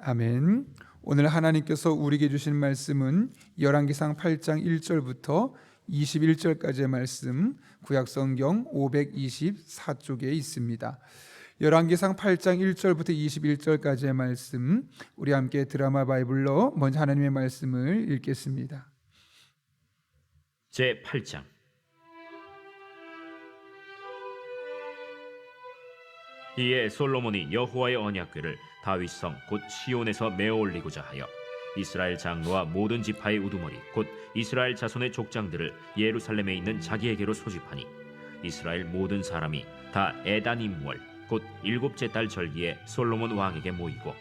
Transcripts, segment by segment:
아멘. 오늘 하나님께서 우리에게 주신 말씀은 열왕기상 8장 1절부터 21절까지의 말씀, 구약성경 524쪽에 있습니다. 열왕기상 8장 1절부터 21절까지의 말씀, 우리 함께 드라마 바이블로 먼저 하나님의 말씀을 읽겠습니다. 제8장. 이에 솔로몬이 여호와의 언약궤를 다윗성 곧 시온에서 메어 올리고자 하여 이스라엘 장로와 모든 지파의 우두머리 곧 이스라엘 자손의 족장들을 예루살렘에 있는 자기에게로 소집하니 이스라엘 모든 사람이 다 에다님월 곧 일곱째 달 절기에 솔로몬 왕에게 모이고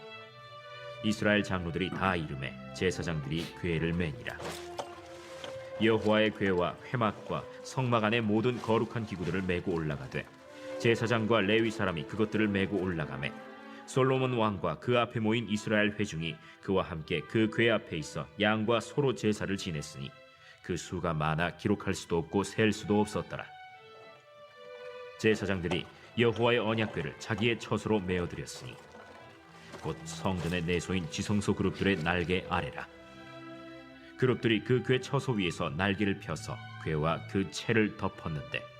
이스라엘 장로들이 다 이름에 제사장들이 궤를 매니라. 여호와의 궤와 회막과 성막 안의 모든 거룩한 기구들을 메고 올라가되 제사장과 레위 사람이 그것들을 메고 올라가매 솔로몬 왕과 그 앞에 모인 이스라엘 회중이 그와 함께 그 궤 앞에 있어 양과 소로 제사를 지냈으니 그 수가 많아 기록할 수도 없고 셀 수도 없었더라. 제사장들이 여호와의 언약궤를 자기의 처소로 메어드렸으니 곧 성전의 내소인 지성소 그룹들의 날개 아래라. 그룹들이 그 궤 처소 위에서 날개를 펴서 궤와 그 채를 덮었는데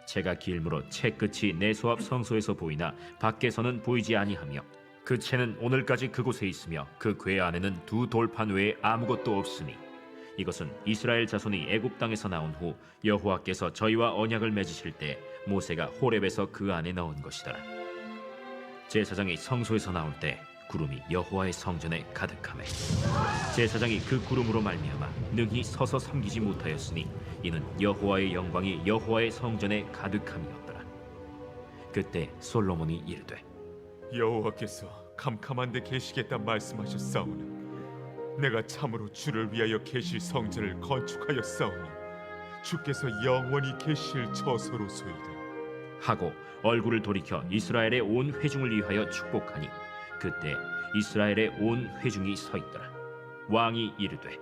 채가 길므로 채 끝이 내소 앞 성소에서 보이나 밖에서는 보이지 아니하며 그 채는 오늘까지 그곳에 있으며 그 궤 안에는 두 돌판 외에 아무것도 없으니 이것은 이스라엘 자손이 애굽 땅에서 나온 후 여호와께서 저희와 언약을 맺으실 때 모세가 호렙에서 그 안에 넣은 것이더라. 제사장이 성소에서 나올 때 구름이 여호와의 성전에 가득하매 제사장이 그 구름으로 말미암아 능히 서서 섬기지 못하였으니 이는 여호와의 영광이 여호와의 성전에 가득함이었더라. 그때 솔로몬이 이르되 여호와께서 캄캄한 데 계시겠다 말씀하셨사오니 내가 참으로 주를 위하여 계실 성전을 건축하였사오니 주께서 영원히 계실 처소로소이다 하고 얼굴을 돌이켜 이스라엘의 온 회중을 위하여 축복하니 그때 이스라엘의 온 회중이 서 있더라. 왕이 이르되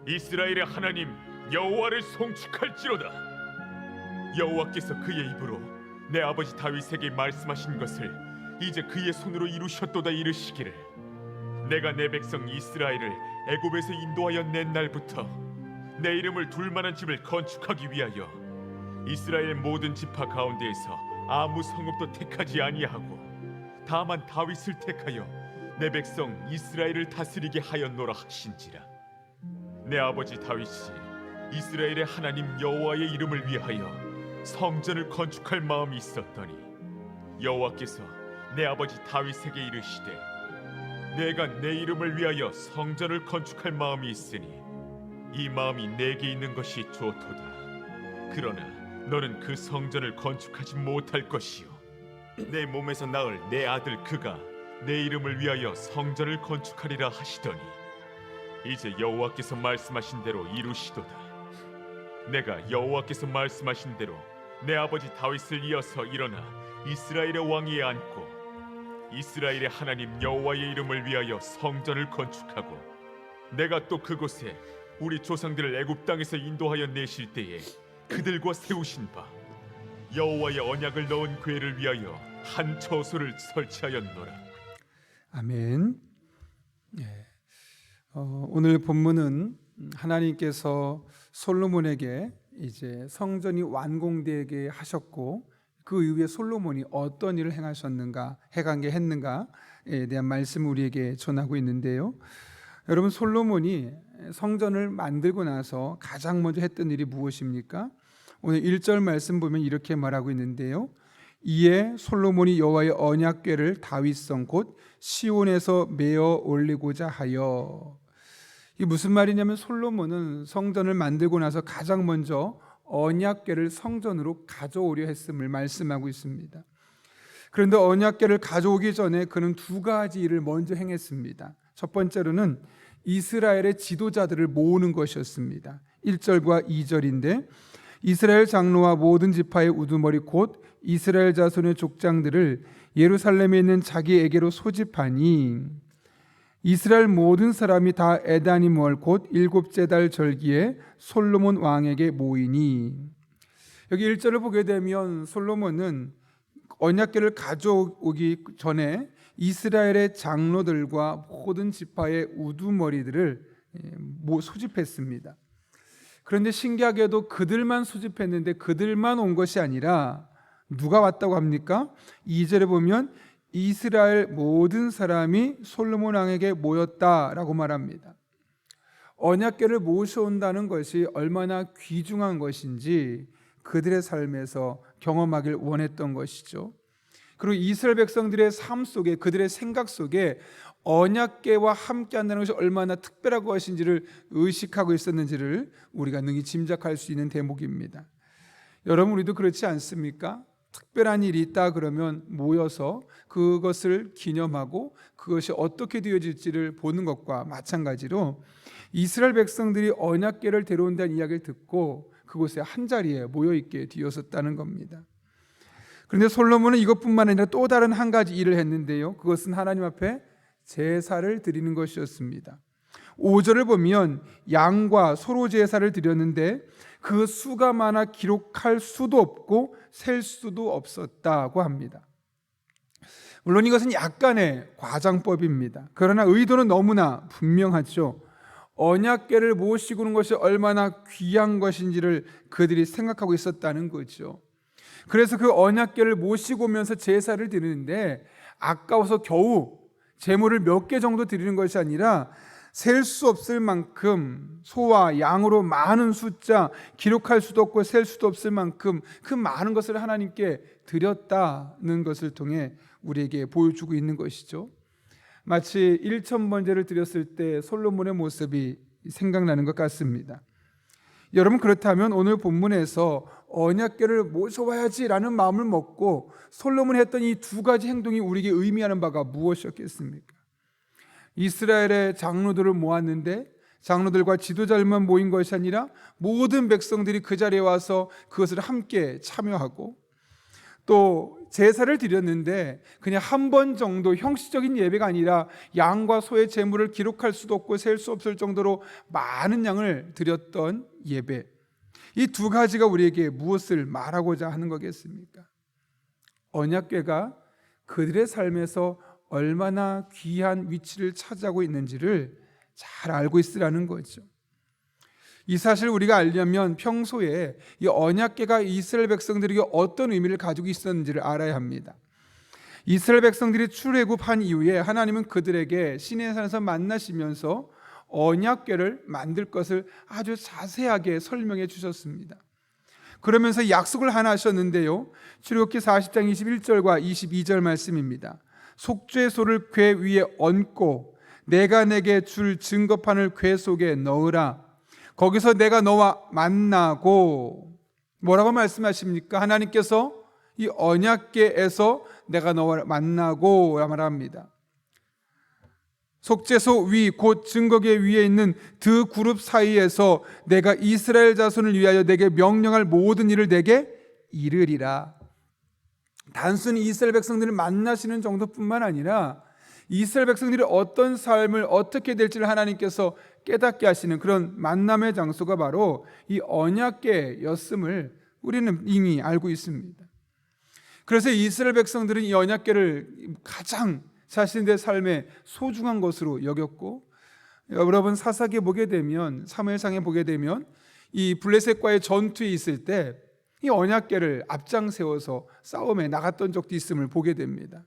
이스라엘의 하나님 여호와를 송축할지로다. 여호와께서 그의 입으로 내 아버지 다윗에게 말씀하신 것을 이제 그의 손으로 이루셨도다 이르시기를 내가 내 백성 이스라엘을 애굽에서 인도하여 낸 날부터 내 이름을 둘 만한 집을 건축하기 위하여 이스라엘 모든 지파 가운데에서 아무 성읍도 택하지 아니하고 다만 다윗을 택하여 내 백성 이스라엘을 다스리게 하였노라 하신지라. 내 아버지 다윗이 이스라엘의 하나님 여호와의 이름을 위하여 성전을 건축할 마음이 있었더니 여호와께서 내 아버지 다윗에게 이르시되 내가 내 이름을 위하여 성전을 건축할 마음이 있으니 이 마음이 내게 있는 것이 좋도다. 그러나 너는 그 성전을 건축하지 못할 것이요 내 몸에서 낳을 내 아들 그가 내 이름을 위하여 성전을 건축하리라 하시더니 이제 여호와께서 말씀하신 대로 이루시도다. 내가 여호와께서 말씀하신 대로 내 아버지 다윗을 이어서 일어나 이스라엘의 왕위에 앉고 이스라엘의 하나님 여호와의 이름을 위하여 성전을 건축하고 내가 또 그곳에 우리 조상들을 애굽 땅에서 인도하여 내실 때에 그들과 세우신 바 여호와의 언약을 넣은 궤를 위하여 한 처소를 설치하였노라. 아멘. 오늘 본문은 하나님께서 솔로몬에게 이제 성전이 완공되게 하셨고 그 이후에 솔로몬이 어떤 일을 했는가에 대한 말씀을 우리에게 전하고 있는데요. 여러분, 솔로몬이 성전을 만들고 나서 가장 먼저 했던 일이 무엇입니까? 오늘 1절 말씀 보면 이렇게 말하고 있는데요. 이에 솔로몬이 여호와의 언약궤를 다윗성 곧 시온에서 메어 올리고자 하여. 이게 무슨 말이냐면 솔로몬은 성전을 만들고 나서 가장 먼저 언약궤를 성전으로 가져오려 했음을 말씀하고 있습니다. 그런데 언약궤를 가져오기 전에 그는 두 가지 일을 먼저 행했습니다. 첫 번째로는 이스라엘의 지도자들을 모으는 것이었습니다. 1절과 2절인데 이스라엘 장로와 모든 지파의 우두머리 곧 이스라엘 자손의 족장들을 예루살렘에 있는 자기에게로 소집하니 이스라엘 모든 사람이 다 에다님월 곧 일곱째 달 절기에 솔로몬 왕에게 모이니. 여기 1절을 보게 되면 솔로몬은 언약궤를 가져오기 전에 이스라엘의 장로들과 모든 지파의 우두머리들을 소집했습니다. 그런데 신기하게도 그들만 소집했는데 그들만 온 것이 아니라 누가 왔다고 합니까? 2절에 보면 이스라엘 모든 사람이 솔로몬 왕에게 모였다라고 말합니다. 언약궤를 모셔온다는 것이 얼마나 귀중한 것인지 그들의 삶에서 경험하길 원했던 것이죠. 그리고 이스라엘 백성들의 삶 속에, 그들의 생각 속에 언약궤와 함께 한다는 것이 얼마나 특별한 것인지를 의식하고 있었는지를 우리가 능히 짐작할 수 있는 대목입니다. 여러분, 우리도 그렇지 않습니까? 특별한 일이 있다 그러면 모여서 그것을 기념하고 그것이 어떻게 되어질지를 보는 것과 마찬가지로 이스라엘 백성들이 언약궤를 데려온다는 이야기를 듣고 그곳에 한자리에 모여있게 되었었다는 겁니다. 그런데 솔로몬은 이것뿐만 아니라 또 다른 한 가지 일을 했는데요, 그것은 하나님 앞에 제사를 드리는 것이었습니다. 5절을 보면 양과 소로 제사를 드렸는데 그 수가 많아 기록할 수도 없고 셀 수도 없었다고 합니다. 물론 이것은 약간의 과장법입니다. 그러나 의도는 너무나 분명하죠. 언약궤를 모시고 오는 것이 얼마나 귀한 것인지를 그들이 생각하고 있었다는 거죠. 그래서 그 언약궤를 모시고 오면서 제사를 드리는데 아까워서 겨우 제물을 몇 개 정도 드리는 것이 아니라 셀 수 없을 만큼 소와 양으로 많은 숫자, 기록할 수도 없고 셀 수도 없을 만큼 그 많은 것을 하나님께 드렸다는 것을 통해 우리에게 보여주고 있는 것이죠. 마치 1,000번제를 드렸을 때 솔로몬의 모습이 생각나는 것 같습니다. 여러분, 그렇다면 오늘 본문에서 언약궤를 모셔와야지라는 마음을 먹고 솔로몬이 했던 이 두 가지 행동이 우리에게 의미하는 바가 무엇이었겠습니까? 이스라엘의 장로들을 모았는데 장로들과 지도자들만 모인 것이 아니라 모든 백성들이 그 자리에 와서 그것을 함께 참여하고, 또 제사를 드렸는데 그냥 한 번 정도 형식적인 예배가 아니라 양과 소의 제물을 기록할 수도 없고 셀 수 없을 정도로 많은 양을 드렸던 예배, 이 두 가지가 우리에게 무엇을 말하고자 하는 거겠습니까? 언약궤가 그들의 삶에서 얼마나 귀한 위치를 차지하고 있는지를 잘 알고 있으라는 거죠. 이 사실을 우리가 알려면 평소에 이 언약궤가 이스라엘 백성들에게 어떤 의미를 가지고 있었는지를 알아야 합니다. 이스라엘 백성들이 출애굽한 이후에 하나님은 그들에게 시내산에서 만나시면서 언약궤를 만들 것을 아주 자세하게 설명해 주셨습니다. 그러면서 약속을 하나 하셨는데요, 출애굽기 40장 21절과 22절 말씀입니다. 속죄소를 궤 위에 얹고 내가 내게 줄 증거판을 궤 속에 넣으라. 거기서 내가 너와 만나고, 뭐라고 말씀하십니까? 하나님께서 이 언약궤에서 내가 너와 만나고 말합니다. 속죄소 위 곧 증거궤 위에 있는 두 그룹 사이에서 내가 이스라엘 자손을 위하여 내게 명령할 모든 일을 내게 이르리라. 단순히 이스라엘 백성들을 만나시는 정도뿐만 아니라 이스라엘 백성들이 어떤 삶을 어떻게 될지를 하나님께서 깨닫게 하시는 그런 만남의 장소가 바로 이 언약궤였음을 우리는 이미 알고 있습니다. 그래서 이스라엘 백성들은 이 언약궤를 가장 자신들의 삶에 소중한 것으로 여겼고, 여러분 사사기에 보게 되면, 사무엘상에 보게 되면 이 블레셋과의 전투에 있을 때 이 언약궤를 앞장 세워서 싸움에 나갔던 적도 있음을 보게 됩니다.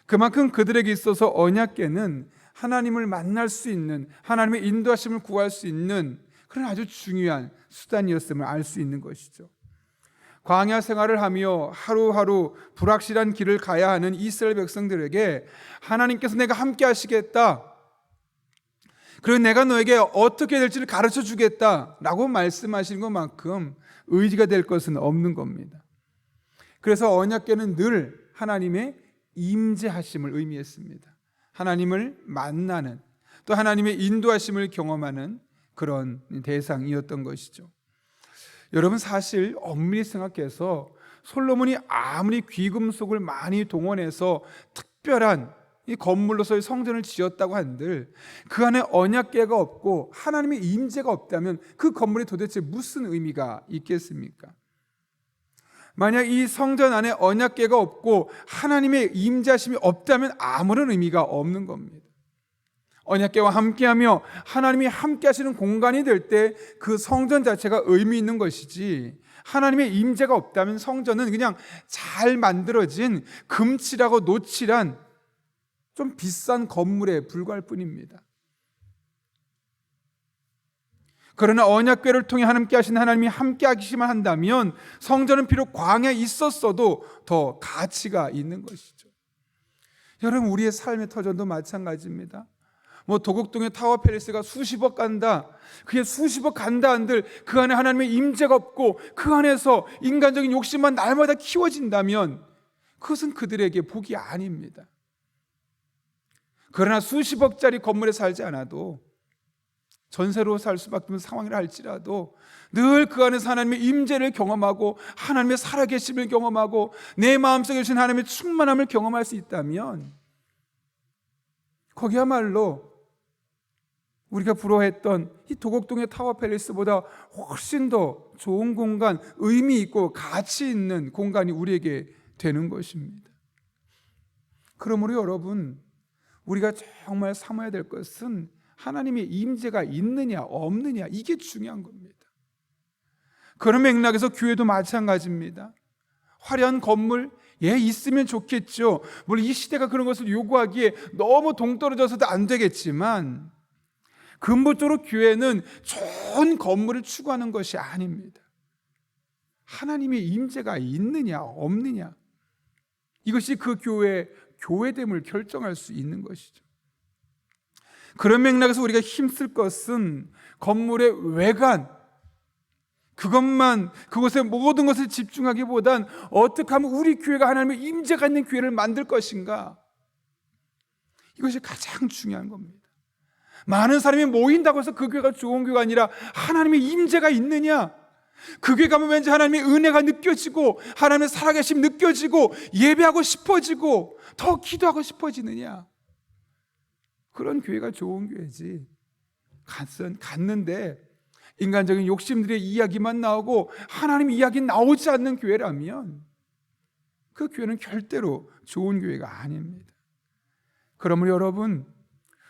그만큼 그들에게 있어서 언약궤는 하나님을 만날 수 있는, 하나님의 인도하심을 구할 수 있는 그런 아주 중요한 수단이었음을 알 수 있는 것이죠. 광야 생활을 하며 하루하루 불확실한 길을 가야 하는 이스라엘 백성들에게 하나님께서 내가 함께 하시겠다, 그리고 내가 너에게 어떻게 될지를 가르쳐 주겠다라고 말씀하시는 것만큼 의지가 될 것은 없는 겁니다. 그래서 언약궤는 늘 하나님의 임재하심을 의미했습니다. 하나님을 만나는, 또 하나님의 인도하심을 경험하는 그런 대상이었던 것이죠. 여러분, 사실 엄밀히 생각해서 솔로몬이 아무리 귀금속을 많이 동원해서 특별한 이 건물로서의 성전을 지었다고 한들 그 안에 언약궤가 없고 하나님의 임재가 없다면 그 건물이 도대체 무슨 의미가 있겠습니까? 만약 이 성전 안에 언약궤가 없고 하나님의 임재하심이 없다면 아무런 의미가 없는 겁니다. 언약궤와 함께하며 하나님이 함께하시는 공간이 될 때 그 성전 자체가 의미 있는 것이지, 하나님의 임재가 없다면 성전은 그냥 잘 만들어진 금칠하고 노칠한 좀 비싼 건물에 불과할 뿐입니다. 그러나 언약궤를 통해 함께 하신 하나님이 함께 하시기만 한다면 성전은 비록 광야에 있었어도 더 가치가 있는 것이죠. 여러분, 우리의 삶의 터전도 마찬가지입니다. 도곡동의 타워 팰리스가 수십억 간다, 그게 수십억 간다 한들 그 안에 하나님의 임재가 없고 그 안에서 인간적인 욕심만 날마다 키워진다면 그것은 그들에게 복이 아닙니다. 그러나 수십억짜리 건물에 살지 않아도, 전세로 살 수밖에 없는 상황이라 할지라도 늘 그 안에서 하나님의 임재를 경험하고 하나님의 살아계심을 경험하고 내 마음속에 계신 하나님의 충만함을 경험할 수 있다면 거기야말로 우리가 부러워했던 이 도곡동의 타워 팰리스보다 훨씬 더 좋은 공간, 의미 있고 가치 있는 공간이 우리에게 되는 것입니다. 그러므로 여러분, 우리가 정말 삼아야 될 것은 하나님의 임재가 있느냐 없느냐, 이게 중요한 겁니다. 그런 맥락에서 교회도 마찬가지입니다. 화려한 건물, 있으면 좋겠죠. 물론 이 시대가 그런 것을 요구하기에 너무 동떨어져서도 안 되겠지만 근본적으로 교회는 좋은 건물을 추구하는 것이 아닙니다. 하나님의 임재가 있느냐 없느냐, 이것이 그 교회됨을 결정할 수 있는 것이죠. 그런 맥락에서 우리가 힘쓸 것은 건물의 외관, 그것에 모든 것을 집중하기보단 어떻게 하면 우리 교회가 하나님의 임재가 있는 교회를 만들 것인가, 이것이 가장 중요한 겁니다. 많은 사람이 모인다고 해서 그 교회가 좋은 교회가 아니라 하나님의 임재가 있느냐, 그 교회 가면 왠지 하나님의 은혜가 느껴지고 하나님의 살아계심 느껴지고 예배하고 싶어지고 더 기도하고 싶어지느냐, 그런 교회가 좋은 교회지. 갔는데 인간적인 욕심들의 이야기만 나오고 하나님 이야기 나오지 않는 교회라면 그 교회는 절대로 좋은 교회가 아닙니다. 그러므로 여러분,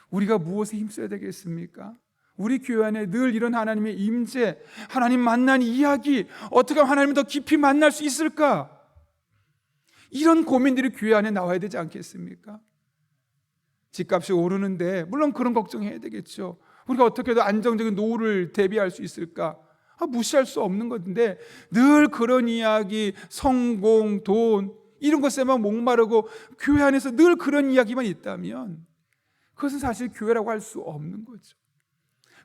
우리가 무엇에 힘써야 되겠습니까? 우리 교회 안에 늘 이런 하나님의 임재, 하나님 만난 이야기, 어떻게 하면 하나님을 더 깊이 만날 수 있을까? 이런 고민들이 교회 안에 나와야 되지 않겠습니까? 집값이 오르는데 물론 그런 걱정해야 되겠죠. 우리가 어떻게 해도 안정적인 노후를 대비할 수 있을까? 무시할 수 없는 건데 늘 그런 이야기, 성공, 돈, 이런 것에만 목마르고 교회 안에서 늘 그런 이야기만 있다면 그것은 사실 교회라고 할 수 없는 거죠.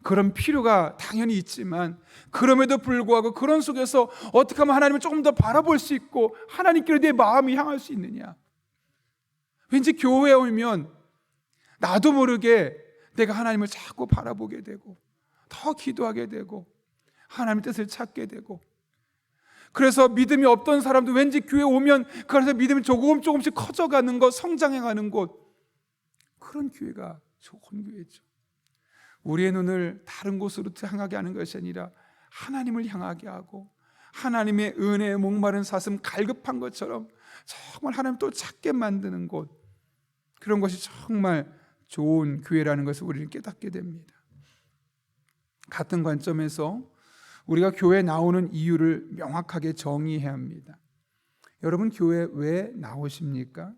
그런 필요가 당연히 있지만 그럼에도 불구하고 그런 속에서 어떻게 하면 하나님을 조금 더 바라볼 수 있고 하나님께로 내 마음이 향할 수 있느냐. 왠지 교회에 오면 나도 모르게 내가 하나님을 자꾸 바라보게 되고 더 기도하게 되고 하나님의 뜻을 찾게 되고, 그래서 믿음이 없던 사람도 왠지 교회 오면 그래서 믿음이 조금씩 커져가는 것, 성장해가는 곳, 그런 교회가 좋은 교회죠. 우리의 눈을 다른 곳으로 향하게 하는 것이 아니라 하나님을 향하게 하고 하나님의 은혜에 목마른 사슴 갈급한 것처럼 정말 하나님 또 찾게 만드는 곳, 그런 것이 정말 좋은 교회라는 것을 우리는 깨닫게 됩니다. 같은 관점에서 우리가 교회에 나오는 이유를 명확하게 정의해야 합니다. 여러분, 교회 왜 나오십니까?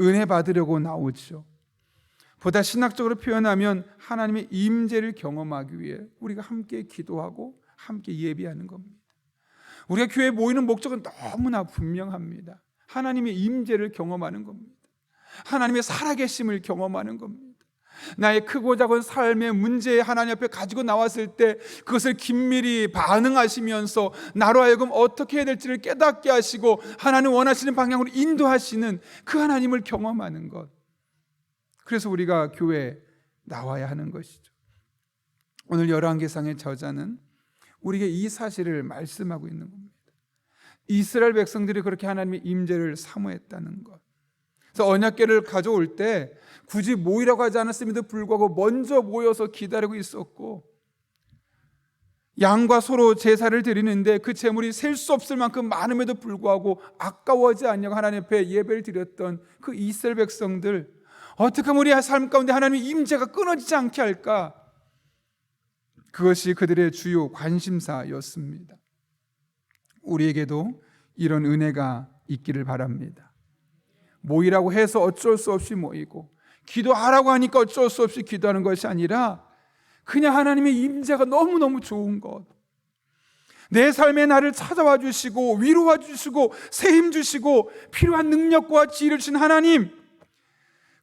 은혜 받으려고 나오죠. 보다 신학적으로 표현하면 하나님의 임재를 경험하기 위해 우리가 함께 기도하고 함께 예배하는 겁니다. 우리가 교회에 모이는 목적은 너무나 분명합니다. 하나님의 임재를 경험하는 겁니다. 하나님의 살아계심을 경험하는 겁니다. 나의 크고 작은 삶의 문제에 하나님 앞에 가지고 나왔을 때 그것을 긴밀히 반응하시면서 나로 하여금 어떻게 해야 될지를 깨닫게 하시고 하나님 원하시는 방향으로 인도하시는 그 하나님을 경험하는 것, 그래서 우리가 교회에 나와야 하는 것이죠. 오늘 열왕기상의 저자는 우리에게 이 사실을 말씀하고 있는 겁니다. 이스라엘 백성들이 그렇게 하나님의 임재를 사모했다는 것. 그래서 언약궤를 가져올 때 굳이 모이라고 하지 않았음에도 불구하고 먼저 모여서 기다리고 있었고, 양과 소로 제사를 드리는데 그 제물이 셀 수 없을 만큼 많음에도 불구하고 아까워하지 않냐고 하나님 앞에 예배를 드렸던 그 이스라엘 백성들, 어떻게 하면 우리 삶 가운데 하나님의 임재가 끊어지지 않게 할까? 그것이 그들의 주요 관심사였습니다. 우리에게도 이런 은혜가 있기를 바랍니다. 모이라고 해서 어쩔 수 없이 모이고, 기도하라고 하니까 어쩔 수 없이 기도하는 것이 아니라 그냥 하나님의 임재가 너무너무 좋은 것, 내 삶에 나를 찾아와 주시고 위로와 주시고 새 힘 주시고 필요한 능력과 지혜를 주신 하나님,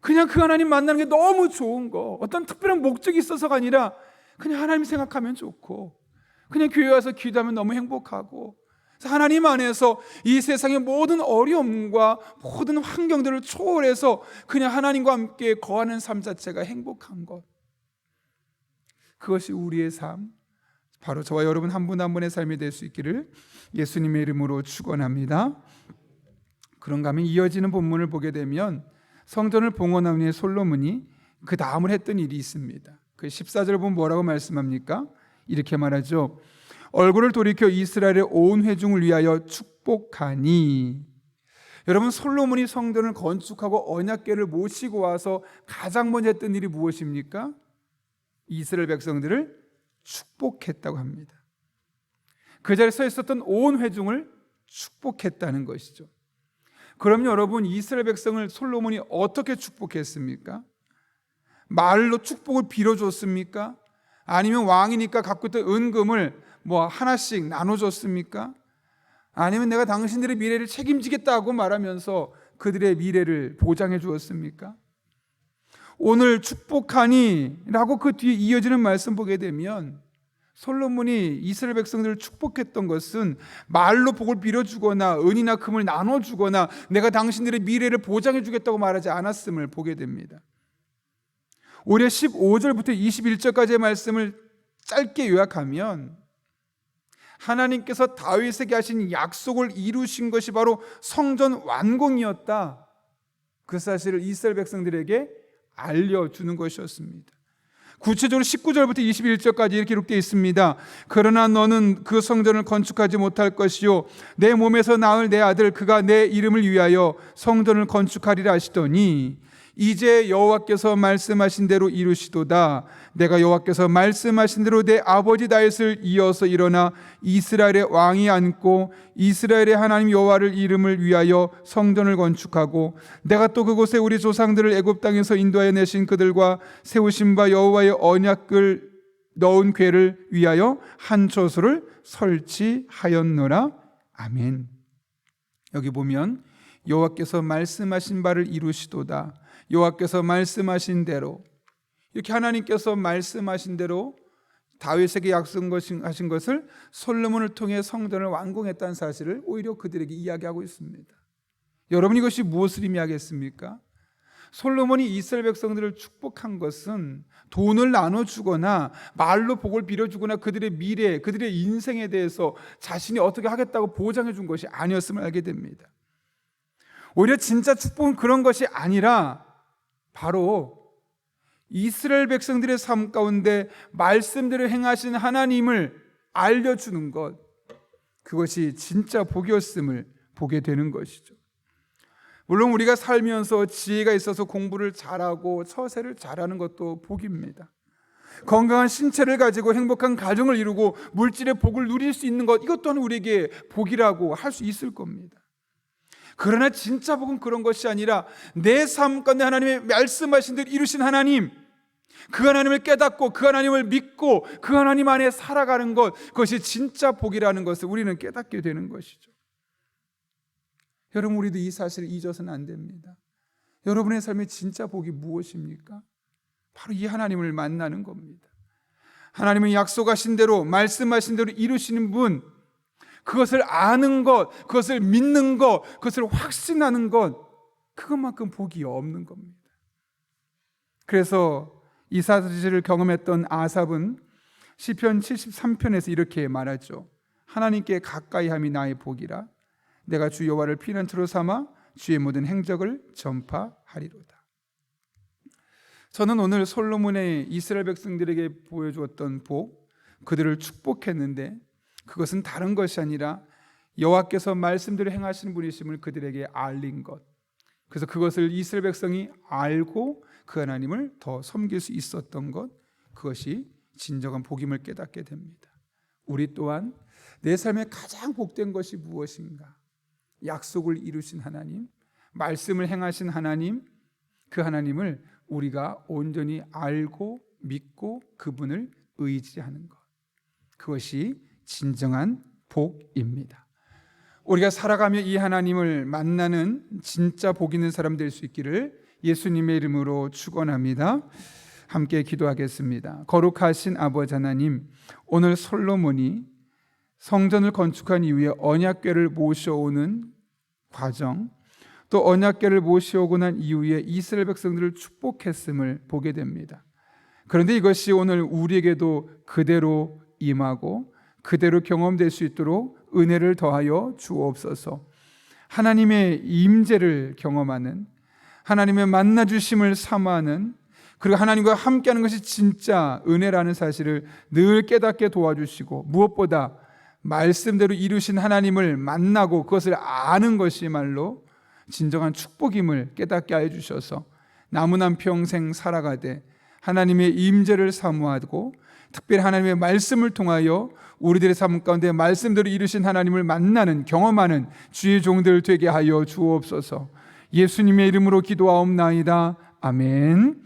그냥 그 하나님 만나는 게 너무 좋은 거, 어떤 특별한 목적이 있어서가 아니라 그냥 하나님 생각하면 좋고, 그냥 교회 와서 기도하면 너무 행복하고, 하나님 안에서 이 세상의 모든 어려움과 모든 환경들을 초월해서 그냥 하나님과 함께 거하는 삶 자체가 행복한 것, 그것이 우리의 삶, 바로 저와 여러분 한 분 한 분의 삶이 될 수 있기를 예수님의 이름으로 축원합니다. 그런가 하면 이어지는 본문을 보게 되면 성전을 봉헌한 후에 솔로몬이 그 다음을 했던 일이 있습니다. 그 14절 보면 뭐라고 말씀합니까? 이렇게 말하죠. 얼굴을 돌이켜 이스라엘의 온 회중을 위하여 축복하니. 여러분, 솔로몬이 성전을 건축하고 언약궤를 모시고 와서 가장 먼저 했던 일이 무엇입니까? 이스라엘 백성들을 축복했다고 합니다. 그 자리에 서 있었던 온 회중을 축복했다는 것이죠. 그럼 여러분, 이스라엘 백성을 솔로몬이 어떻게 축복했습니까? 말로 축복을 빌어줬습니까? 아니면 왕이니까 갖고 있던 은금을 하나씩 나눠줬습니까? 아니면 내가 당신들의 미래를 책임지겠다고 말하면서 그들의 미래를 보장해 주었습니까? 오늘 축복하니 라고 그 뒤에 이어지는 말씀 보게 되면 솔로몬이 이스라엘 백성들을 축복했던 것은 말로 복을 빌어주거나 은이나 금을 나눠주거나 내가 당신들의 미래를 보장해 주겠다고 말하지 않았음을 보게 됩니다. 오히려 15절부터 21절까지의 말씀을 짧게 요약하면 하나님께서 다윗에게 하신 약속을 이루신 것이 바로 성전 완공이었다, 그 사실을 이스라엘 백성들에게 알려주는 것이었습니다. 구체적으로 19절부터 21절까지 이렇게 기록되어 있습니다. 그러나 너는 그 성전을 건축하지 못할 것이요 내 몸에서 낳을 내 아들 그가 내 이름을 위하여 성전을 건축하리라 하시더니 이제 여호와께서 말씀하신 대로 이루시도다. 내가 여호와께서 말씀하신 대로 내 아버지 다윗을 이어서 일어나 이스라엘의 왕이 앉고 이스라엘의 하나님 여호와를 이름을 위하여 성전을 건축하고 내가 또 그곳에 우리 조상들을 애굽 땅에서 인도하여 내신 그들과 세우신 바 여호와의 언약을 넣은 궤를 위하여 한 처소를 설치하였노라. 아멘. 여기 보면 여호와께서 말씀하신 바를 이루시도다, 여호와께서 말씀하신 대로, 이렇게 하나님께서 말씀하신 대로 다윗에게 약속하신 것을 솔로몬을 통해 성전을 완공했다는 사실을 오히려 그들에게 이야기하고 있습니다. 여러분, 이것이 무엇을 의미하겠습니까? 솔로몬이 이스라엘 백성들을 축복한 것은 돈을 나눠주거나 말로 복을 빌어주거나 그들의 미래, 그들의 인생에 대해서 자신이 어떻게 하겠다고 보장해 준 것이 아니었음을 알게 됩니다. 오히려 진짜 축복은 그런 것이 아니라 바로 이스라엘 백성들의 삶 가운데 말씀대로 행하신 하나님을 알려주는 것, 그것이 진짜 복이었음을 보게 되는 것이죠. 물론 우리가 살면서 지혜가 있어서 공부를 잘하고 처세를 잘하는 것도 복입니다. 건강한 신체를 가지고 행복한 가정을 이루고 물질의 복을 누릴 수 있는 것, 이것 또한 우리에게 복이라고 할 수 있을 겁니다. 그러나 진짜 복은 그런 것이 아니라 내 삶 가운데 하나님의 말씀하신 대로 이루신 하나님, 그 하나님을 깨닫고 그 하나님을 믿고 그 하나님 안에 살아가는 것, 그것이 진짜 복이라는 것을 우리는 깨닫게 되는 것이죠. 여러분, 우리도 이 사실을 잊어서는 안 됩니다. 여러분의 삶의 진짜 복이 무엇입니까? 바로 이 하나님을 만나는 겁니다. 하나님은 약속하신 대로 말씀하신 대로 이루시는 분, 그것을 아는 것, 그것을 믿는 것, 그것을 확신하는 것, 그것만큼 복이 없는 겁니다. 그래서 이 사실을 경험했던 아삽은 시편 73편에서 이렇게 말하죠. 하나님께 가까이함이 나의 복이라. 내가 주 여호와를 피난처로 삼아 주의 모든 행적을 전파하리로다. 저는 오늘 솔로몬의 이스라엘 백성들에게 보여주었던 복, 그들을 축복했는데 그것은 다른 것이 아니라 여호와께서 말씀대로 행하시는 분이심을 그들에게 알린 것. 그래서 그것을 이스라엘 백성이 알고 그 하나님을 더 섬길 수 있었던 것, 그것이 진정한 복임을 깨닫게 됩니다. 우리 또한 내 삶에 가장 복된 것이 무엇인가? 약속을 이루신 하나님, 말씀을 행하신 하나님, 그 하나님을 우리가 온전히 알고 믿고 그분을 의지하는 것, 그것이 진정한 복입니다. 우리가 살아가며 이 하나님을 만나는 진짜 복 있는 사람 될 수 있기를 예수님의 이름으로 축원합니다. 함께 기도하겠습니다. 거룩하신 아버지 하나님, 오늘 솔로몬이 성전을 건축한 이후에 언약궤를 모셔오는 과정, 또 언약궤를 모셔오고 난 이후에 이스라엘 백성들을 축복했음을 보게 됩니다. 그런데 이것이 오늘 우리에게도 그대로 임하고 그대로 경험될 수 있도록 은혜를 더하여 주옵소서. 하나님의 임재를 경험하는, 하나님의 만나주심을 사모하는, 그리고 하나님과 함께하는 것이 진짜 은혜라는 사실을 늘 깨닫게 도와주시고, 무엇보다 말씀대로 이루신 하나님을 만나고 그것을 아는 것이 말로 진정한 축복임을 깨닫게 하여 주셔서 남은 한 평생 살아가되 하나님의 임재를 사모하고 특별히 하나님의 말씀을 통하여 우리들의 삶 가운데 말씀대로 이루신 하나님을 만나는, 경험하는 주의 종들 되게 하여 주옵소서. 예수님의 이름으로 기도하옵나이다. 아멘.